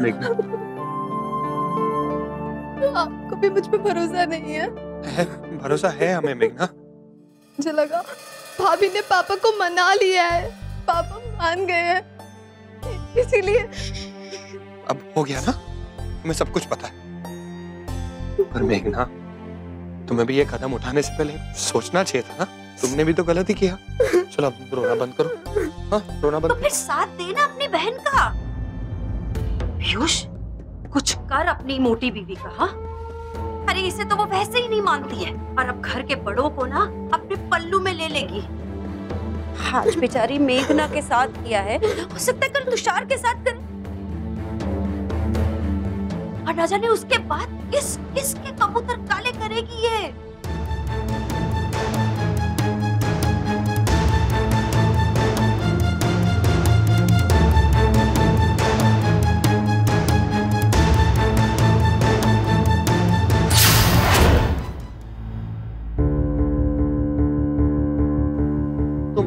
मेघना? आपको भी मुझ पे भरोसा नहीं है? भरोसा है हमें मेघना। मुझे लगा भाभी ने पापा को मना लिया है, पापा मान गए हैं, इसीलिए। अब हो गया ना, तुम्हें सब कुछ पता है। पर मेघना, तुम्हें भी ये कदम उठाने से पहले सोचना चाहिए था ना। तुमने भी तो गलती किया। चलो अब रोना बंद करो। हाँ, रोना बंद तो फिर साथ देना अपनी बहन का। पीयूष, कुछ कर अपनी मोटी बीवी का। हाँ, अरे इसे तो वो वैसे ही नहीं मानती है, और अब घर के बड़ों को ना अपने पल्लू में ले लेगी। आज बेचारी मेघना के साथ किया है, हो सकता है कल तुषार के साथ करे, और ना जाने उसके बाद किसके कबूतर काले करेगी ये।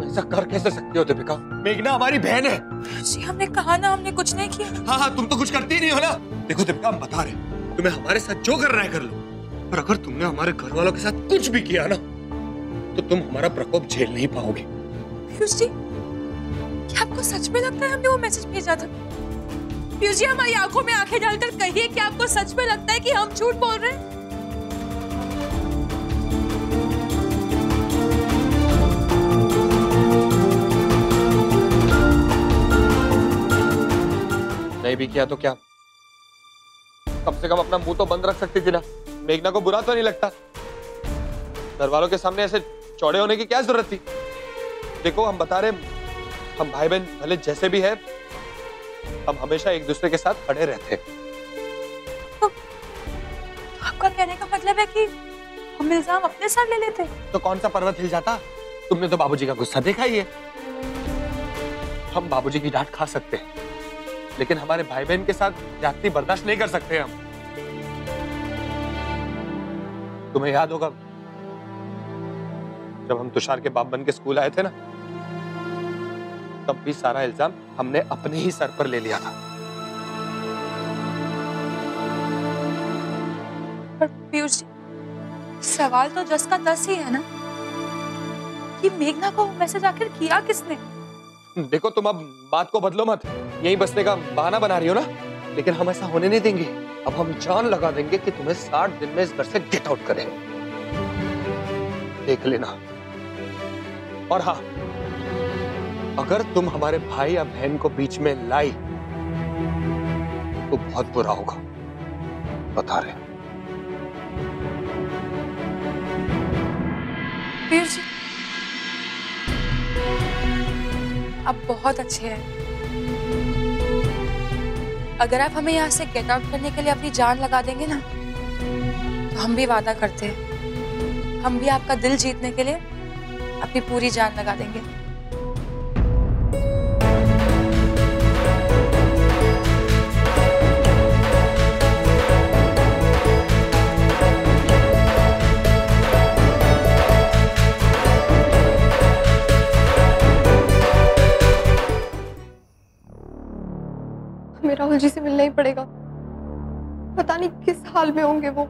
ऐसा कर कैसे सकती हो दीपिका? मेघना हमारी बहन है। जी हमने कहा ना, हमने कुछ नहीं किया। हाँ, तुम तो कुछ करती नहीं हो ना। देखो दीपिका, हम बता रहे, तुम्हें हमारे साथ जो करना है कर लो, पर अगर तुमने हमारे घर वालों के साथ कुछ भी किया ना, तो तुम हमारा प्रकोप झेल नहीं पाओगे। पीयूष जी, क्या आपको सच में लगता है हमने वो मैसेज भेजा था? पीयूष जी, हमारी आंखों में आंखें डालकर कहिए कि आपको सच में लगता है कि हम झूठ बोल रहे हैं? नहीं भी किया तो क्या, कम से कम अपना मुंह तो बंद रख सकती थी ना। मेघना को बुरा तो नहीं लगता? घर वालों के सामने ऐसे चौड़े होने की क्या जरूरत थी? देखो, हम बता रहे, हम भाई बहन भले जैसे भी है, हम हमेशा एक दूसरे के साथ खड़े रहते। तो आपका कहने का मतलब है कि हम इल्जाम अपने साथ ले लेते? तो कौन सा पर्वत हिल जाता? तुमने तो बाबूजी का गुस्सा देखा ही है। हम बाबूजी की डांट खा सकते हैं, लेकिन हमारे भाई बहन के साथ ज्यादती बर्दाश्त नहीं कर सकते हम। तुम्हें याद होगा जब हम तुषार के बाप बन के स्कूल आए थे ना, तब भी सारा इल्जाम हमने अपने ही सर पर ले लिया था। पर पीयूष जी, सवाल तो 10 का 10 ही है ना कि मेघना को मैसेज आखिर किया किसने? देखो, तुम अब बात को बदलो मत, यही बसने का बहाना बना रही हो ना, लेकिन हम ऐसा होने नहीं देंगे। अब हम जान लगा देंगे कि तुम्हें 60 दिन में इस घर से गेट आउट करें, देख लेना। और हाँ, अगर तुम हमारे भाई या बहन को बीच में लाई तो बहुत बुरा होगा, बता रहे। पीयूष जी, आप बहुत अच्छे हैं। अगर आप हमें यहाँ से गेट आउट करने के लिए अपनी जान लगा देंगे ना, तो हम भी वादा करते हैं, हम भी आपका दिल जीतने के लिए अपनी पूरी जान लगा देंगे। हमें राहुल जी से मिलना ही पड़ेगा, पता नहीं किस हाल में होंगे वो।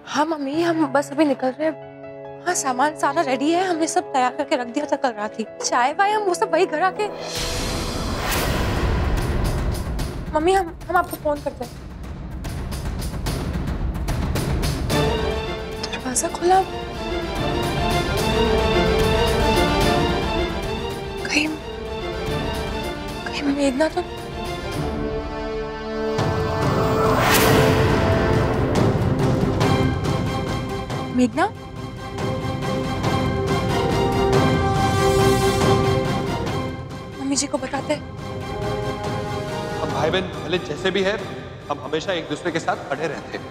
हाँ मम्मी, हम बस अभी निकल रहे हैं। हाँ, सामान सारा रेडी है, हमने सब तैयार करके रख दिया था कल रात ही। चाय वाय हम वो सब वही घर आके। मम्मी, हम आपको फोन करते हैं। दरवाजा खुला, कहीं मेघना तो। मेघना, मम्मी जी को बताते। हम भाई बहन भले जैसे भी है, हम हमेशा एक दूसरे के साथ खड़े रहते हैं।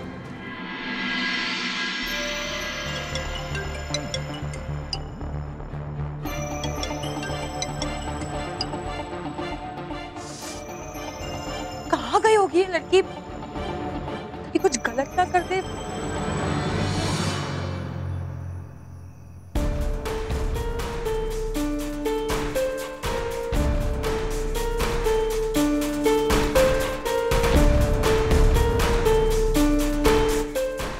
कहाँ गई होगी ये लड़की? कभी कुछ गलत गलत ना कर दे।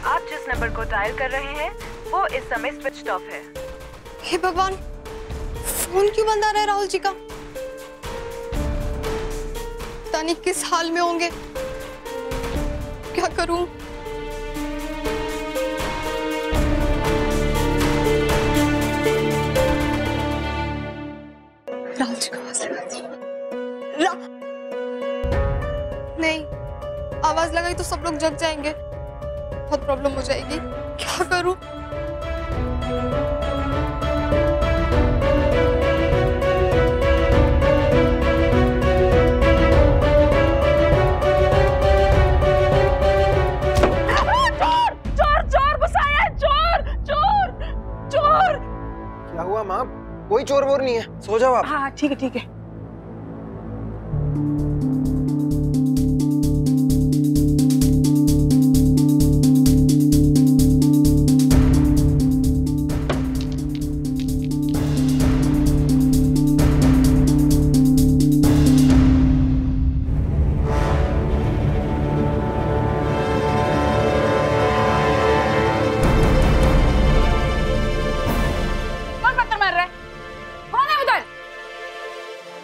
आप जिस नंबर को डायल कर रहे हैं वो इस समय स्विच ऑफ है। हे भगवान, फोन क्यों बंद आ रहा है राहुल जी का? पता नहीं किस हाल में होंगे, क्या करूं? राहुल जी को आवाज लगा दी। नहीं, आवाज लगाई तो सब लोग जग जाएंगे, बहुत प्रॉब्लम हो जाएगी। क्या करूं? क्या हुआ माँ? कोई चोर वोर नहीं है, सो जाओ आप। हाँ ठीक है ठीक है।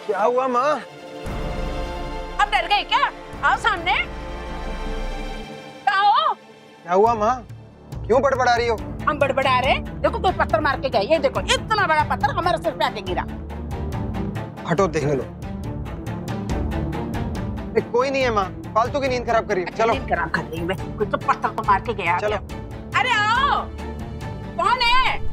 क्या हुआ माँ? अब डर गए क्या? आओ सामने। आओ। क्या हुआ माँ? क्यों बड़बड़ा रही हो? हम बड़बड़ा रहे, देखो कोई पत्थर मार के गया। ये देखो इतना बड़ा पत्थर हमारे सिर पे आके गिरा। हटो, देखने लो। कोई नहीं है माँ, फालतू की नींद खराब करी। चलो नींद खराब कर रही मैं, कोई तो पत्थर को मार के गया। चलो। अरे आओ, कौन है?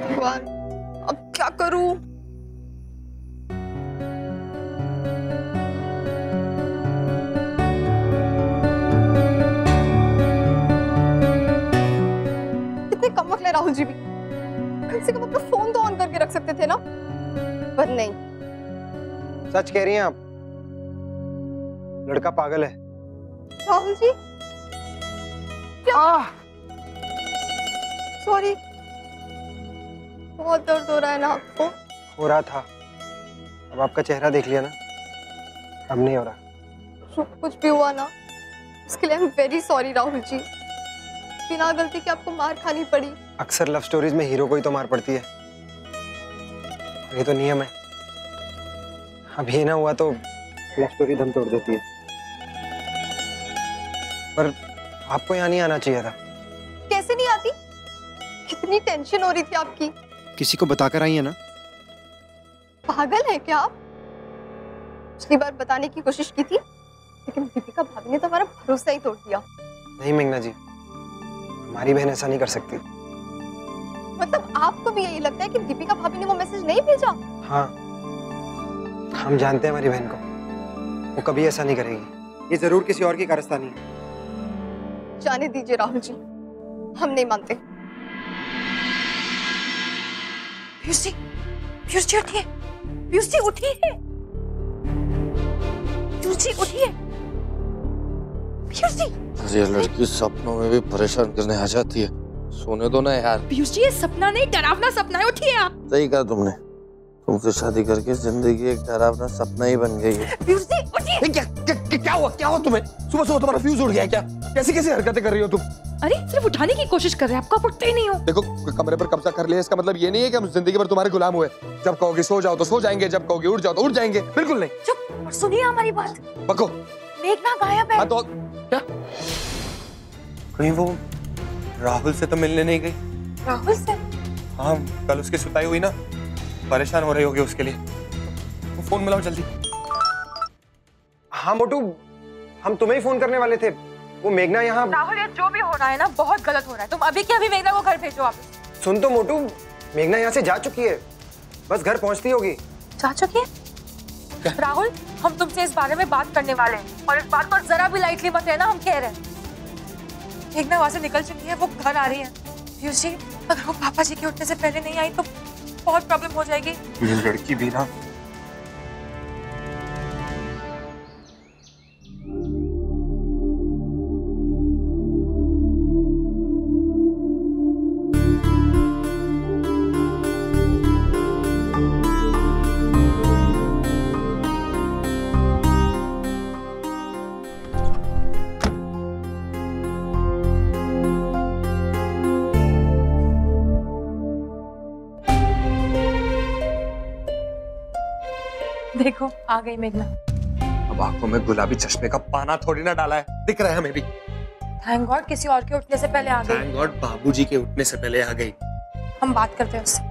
भगवान, अब क्या करूं? कितने कमबख्त है राहुल जी भी। कम से कम अपना फोन तो ऑन करके रख सकते थे ना, पर नहीं। सच कह रही हैं आप, लड़का पागल है। राहुल जी, क्या? सॉरी, बहुत दर्द हो रहा है ना आपको? हो रहा था, अब आपका चेहरा देख लिया ना, अब नहीं हो रहा। जो कुछ भी हुआ ना, उसके लिए I am very sorry Rahul ji. बिना गलती के आपको मार खानी पड़ी। अक्सर लव स्टोरीज में हीरो को ही तो मार पड़ती है, ये तो नियम है। अब ये ना हुआ तो लव स्टोरी दम तोड़ देती है। पर आपको यहाँ नहीं आना चाहिए था। कैसे नहीं आती? कितनी टेंशन हो रही थी आपकी। किसी को बताकर आई है ना? पागल है क्या आप? पिछली बार बताने की कोशिश की थी, लेकिन दीपिका भाभी ने तो हमारा भरोसा ही तोड़ दिया। नहीं मेघना जी, हमारी बहन ऐसा नहीं कर सकती। मतलब आपको भी यही लगता है कि दीपिका भाभी ने वो मैसेज नहीं भेजा? हाँ, हम जानते हैं हमारी बहन को, वो कभी ऐसा नहीं करेगी। ये जरूर किसी और की कारस्तानी है। जाने दीजिए राहुल जी, हम नहीं मानते। पीयूष जी उठिए, पीयूष जी उठिए, पीयूष जी उठिए, पीयूष जी। ये लड़की सपनों में भी परेशान करने आ जाती है, सोने दो ना यार। पीयूष जी, ये सपना नहीं, डरावना सपना है, उठिए आप। सही कहा तुमने, तुमसे शादी करके जिंदगी एक डरावना सपना ही बन गई है। पीयूष जी उठिए। क्या हुआ तुम्हें? सुबह सुबह तुम्हारा फ्यूज उड़ गया है क्या? कैसी कैसी हरकतें कर रही हो तुम? अरे सिर्फ उठाने की कोशिश कर रहे हैं, आपको आप उठते ही नहीं हो। देखो, कमरे पर कब्जा कर लिया, इसका मतलब ये नहीं है कि हम जिंदगी भर तुम्हारे गुलाम हुए। जब कहोगे सो जाओ तो सो जाएंगे, जब कहोगे उठ जाओ तो उठ जाएंगे। बिल्कुल नहीं। चुप, और सुनिए हमारी बात। बको। मेघना गायब है। हाँ तो क्या? कहीं वो राहुल से तो मिलने नहीं गई? राहुल से? हाँ, कल उसकी सुताई हुई ना, परेशान हो रही होगी उसके लिए। वो फोन मिलाओ जल्दी। हाँ मोटू, हम तुम्हें ही फोन करने वाले थे। वो मेघना यहाँ। राहुल, ये जो भी हो रहा है ना, बहुत गलत हो रहा है। तुम अभी के अभी मेघना को घर भेजो वापस। सुन तो मोटू, मेघना यहाँ से जा चुकी है, बस घर पहुँचती होगी। जा चुकी है? राहुल, हम तुमसे इस बारे में बात करने वाले हैं, और इस बात पर जरा भी लाइटली मत लेना, हम कह रहे हैं। मेघना वहां से निकल चुकी है, वो घर आ रही है। पीयूष जी, अगर वो पापा जी के उठने से पहले नहीं आई तो बहुत प्रॉब्लम हो जाएगी। ये लड़की भी ना। देखो आ गई मेघना। अब आंखों में गुलाबी चश्मे का पाना थोड़ी ना डाला है, दिख रहा है हमें भी। थैंक गॉड किसी और के उठने से पहले आ गई। थैंक गॉड बाबूजी के उठने से पहले आ गई। हम बात करते हैं उससे।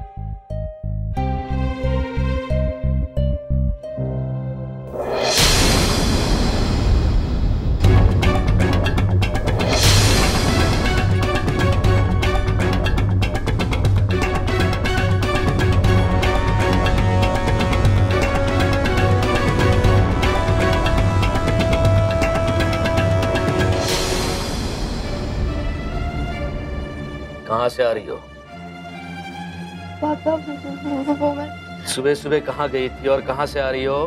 कहाँ से आ रही हो? पापा वो मैं सुबह सुबह कहाँ गई थी और कहाँ से आ रही हो?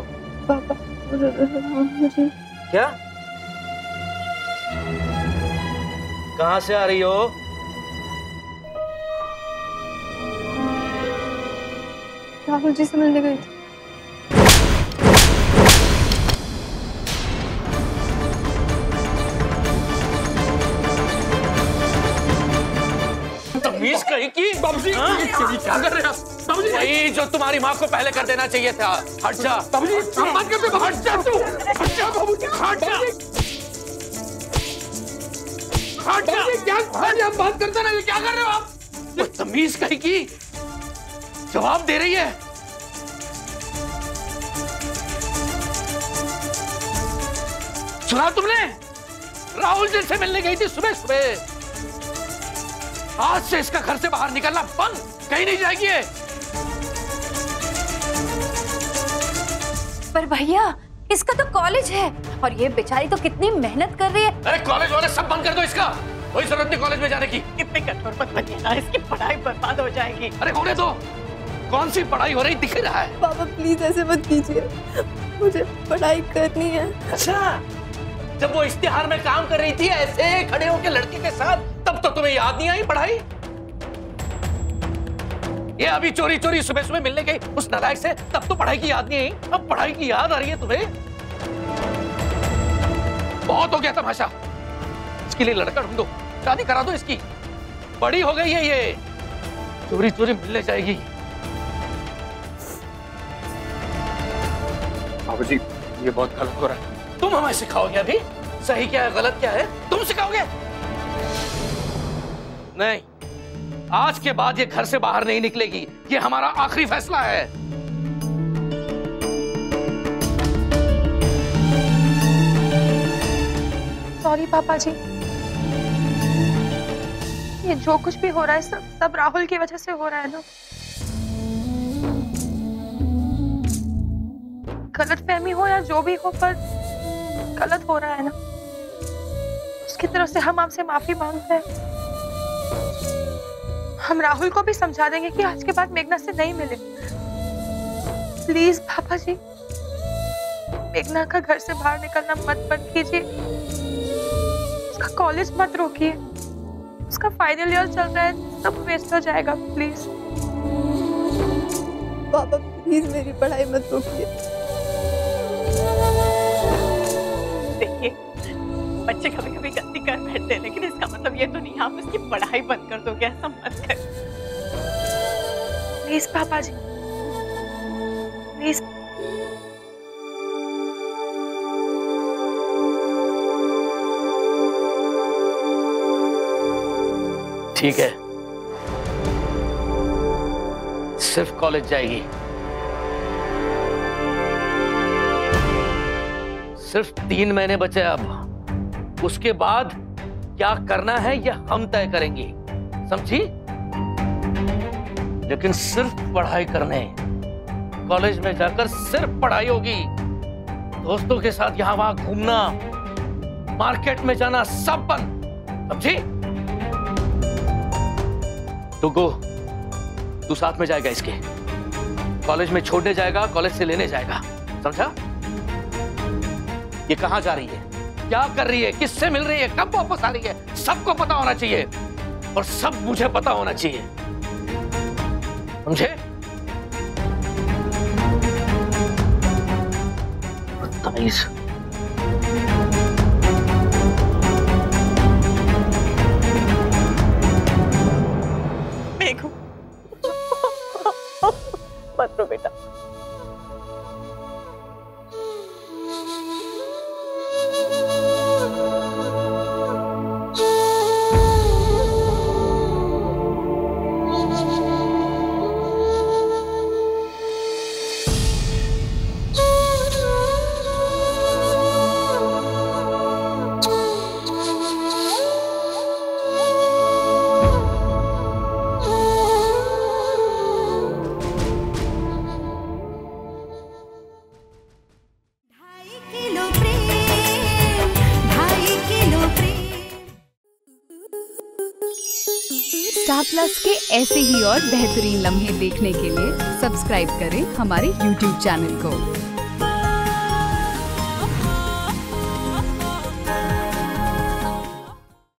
पापा मुझे क्या? कहाँ से आ रही हो? राहुल जी से मिलने गई थी। तमीज कहीं की? बाबूजी क्या कर रहे हैं आप? बाबूजी वही जो तुम्हारी माँ को पहले कर देना चाहिए था। हट जा बाबूजी, हम बात करते हैं। हट जा तू, हट जा बाबूजी, हट जा, हट जा। क्या हम बात करते ना, ये क्या कर रहे हो आप? तमीज कहीं की जवाब दे रही है। सुना तुमने? राहुल जी से मिलने गई थी सुबह सुबह। आज से इसका घर से बाहर निकलना बंद, कहीं नहीं जाएगी ये। पर भैया इसका तो कॉलेज है और ये बेचारी तो कितनी मेहनत कर रही है। अरे कॉलेज वाले सब बंद कर दो इसका, कोई जरूरत नहीं कॉलेज में जाने की। इतने कठोर मत बनिए ना, इसकी पढ़ाई बर्बाद हो जाएगी। अरे होने दो, कौन सी पढ़ाई हो रही दिख रहा है। पापा प्लीज ऐसे मत कीजिए, मुझे पढ़ाई करनी है। अच्छा, जब वो इश्तिहार में काम कर रही थी ऐसे खड़े होकर लड़के के साथ, तब तो तुम्हें याद नहीं आई पढ़ाई? ये अभी चोरी चोरी सुबह सुबह मिलने गई उस नालायक से, तब तो पढ़ाई की याद नहीं आई, अब पढ़ाई की याद आ रही है तुम्हें? बहुत हो गया तमाशा, इसके लिए लड़का ढूंढो, शादी करा दो इसकी। बड़ी हो गई है ये, चोरी चोरी मिलने जाएगी। बाबूजी ये बहुत गलत हो रहा है। तुम हमें सिखाओगे अभी सही क्या है गलत क्या है? तुम सिखाओगे? नहीं, आज के बाद ये घर से बाहर नहीं निकलेगी, ये हमारा आखिरी फैसला है। सॉरी पापा जी, ये जो कुछ भी हो रहा है सब राहुल की वजह से हो रहा है ना। गलतफहमी हो या जो भी हो, पर गलत हो रहा है ना। उसकी तरफ से हम आपसे माफी मांगते हैं। हम राहुल को भी समझा देंगे कि आज के बाद मेघना से नहीं मिले। प्लीज पापा जी, मेघना का घर से बाहर निकलना मत बंद कीजिए, उसका कॉलेज मत रोकिए, उसका फाइनल ईयर चल रहा है, सब वेस्ट हो जाएगा। प्लीज पापा प्लीज मेरी पढ़ाई मत रोकिए। देखिए, बच्चे कभी कभी गलती कर बैठते हैं, लेकिन इसका मतलब ये तो नहीं आप उसकी पढ़ाई बंद कर दोगे, ऐसा मत कर। प्लीज पापा जी, प्लीज। ठीक है, सिर्फ कॉलेज जाएगी, सिर्फ 3 महीने बचे अब। उसके बाद क्या करना है ये हम तय करेंगे, समझी? लेकिन सिर्फ पढ़ाई करने, कॉलेज में जाकर सिर्फ पढ़ाई होगी। दोस्तों के साथ यहाँ वहां घूमना, मार्केट में जाना सब बंद, समझी? तो गो, तू साथ में जाएगा इसके। कॉलेज में छोड़ने जाएगा, कॉलेज से लेने जाएगा, समझा? ये कहाँ जा रही है, क्या कर रही है, किससे मिल रही है, कब वापस आ रही है, सबको पता होना चाहिए और सब मुझे पता होना चाहिए, समझे? बदतमीज। मत रो बेटा। स्टार प्लस के ऐसे ही और बेहतरीन लम्हे देखने के लिए सब्सक्राइब करें हमारे YouTube चैनल को।